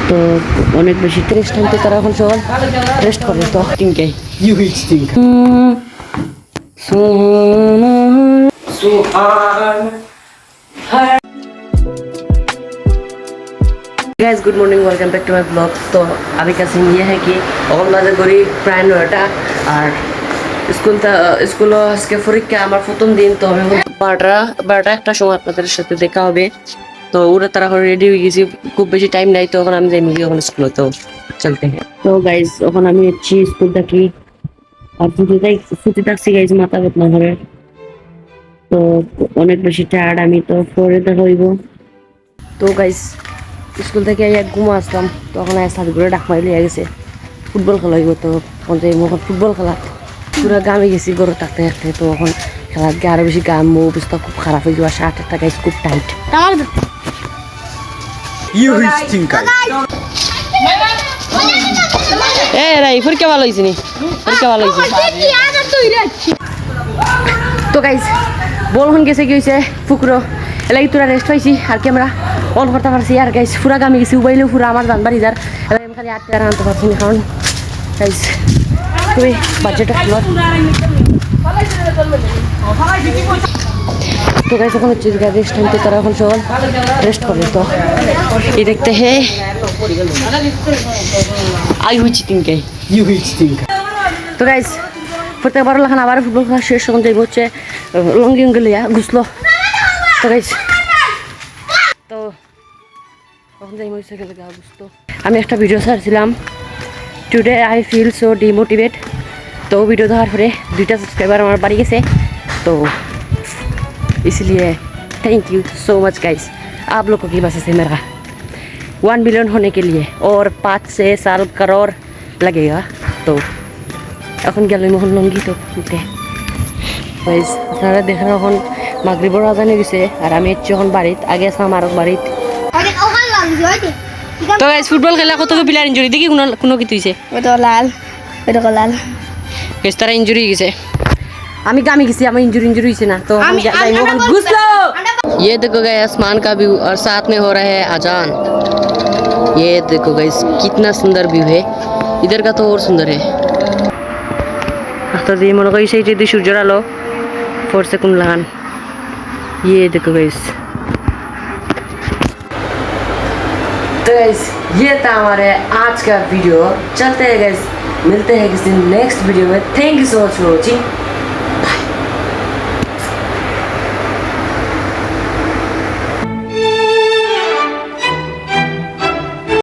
তো অনেক বেশি টেস্ট আনতে তারা এখন সবাই টেস্ট করে তো তিনকে You eat stink. Guys good morning welcome back to my blog. तो अभी का सीन ये है कि बाजार करी प्राय 9টা আর স্কুল আজকে পরীক্ষা আমার প্রথম দিন। তো আমি 12টা একটা সময় আপনাদের সাথে দেখা হবে। তো ওরা তারা রেডি হয়ে গেছি, খুব বেশি টাইম নাই। তো এখন আমি যাই মিলি এখন স্কুলে তো চলতে হ্যাঁ। তো গাইজ এখন আমি যাচ্ছি স্কুল থাকি আর ছুটি থাকছি গাইজ মাথা বেদনা করে। তো অনেক বেশি টায়ার্ড আমি, তো পরে দেখা হইব। তো গাইজ স্কুল থেকে এক ঘুমা আসলাম, তখন সাথে করে ডাক মারি লিয়ে গেছে ফুটবল খেলা হইব। তো এখন ফুটবল খেলা পুরো গামে গেছি গরু থাকতে থাকতে। তো এখন খেলার গিয়ে আরো বেশি গাম অবস্থা খুব খারাপ হয়ে যাওয়া। শার্টটা গাইজ খুব টাইট। You eat stink. পরীক্ষা ভালো হয়েছে নি, পরীক্ষা ভালো হয়েছে। তো গাইজ বলখন গেছে কি হয়েছে পুকুরো এলাকি তোরা রেস্ট পাইছি আর ক্যামেরা অন করতে পারছি। আর গাইজ পুরা গামে গেছি, উবাইলেও পুরা আমার জান বাড়ি যার এবার আমি খালি 8 টাকা আনতে পারছি না, কারণ গাইজ খুবই বাজেটটা ক্লিয়ার। তো গাইজ এখন হচ্ছে রেস্ট নিতে তারা এখন সবাই রেস্ট করে। তো ये देखते हैं आई हुई चिटिंग के You eat stink. তো গাইজ প্রত্যেক 12 লাখ আবার ফুটবল খেলা শেষ তখন যাইব হচ্ছে লঙ্গি উঙ্গি লিয়া ঘুষলো। তো গাইজ তো তখন যাইব হচ্ছে গেলে গা ঘুষতো। আমি একটা ভিডিও ছাড়ছিলাম today I feel so demotivate. তো ভিডিও দেওয়ার পরে 2টা সাবস্ক্রাইবার আমার বাড়ি গেছে। তো इसलिए thank you so much guys, आप लोगों की वजह से मेरा 1 बिलियन होने के लिए और 5 साल करोड़ लगेगा। तो এখন গেল মোহন লঙ্গি তো উঠে গাইস আপনারা দেখেন এখন মাগরিবের আজান হয়ে গেছে আর আমি হচ্ছে এখন বাড়িতে আগে আসলাম আর বাড়িতে। তো গাইস ফুটবল খেলা কত প্লেয়ার ইনজুরি দেখি কোনো কি তুইছে ওটা লাল গাইস তারা ইনজুরি হয়ে গেছে। আমি গামি গেছি, আমার ইনজুরি হয়েছে না। তো हम जाएंगे मोहन घुसलो। ये देखो गाइस आसमान का व्यू और साथ में हो रहा है अजान। ये देखो गाइस कितना सुंदर व्यू है, इधर का तो और सुंदर है। तो ये मनो गाइस ये सूर्य आलो 4 सेकंड लगान। ये देखो गाइस। तो गाइस ये था हमारे आज का वीडियो। चलते हैं गाइस, मिलते हैं किसी नेक्स्ट वीडियो में। Thank you so much for watching.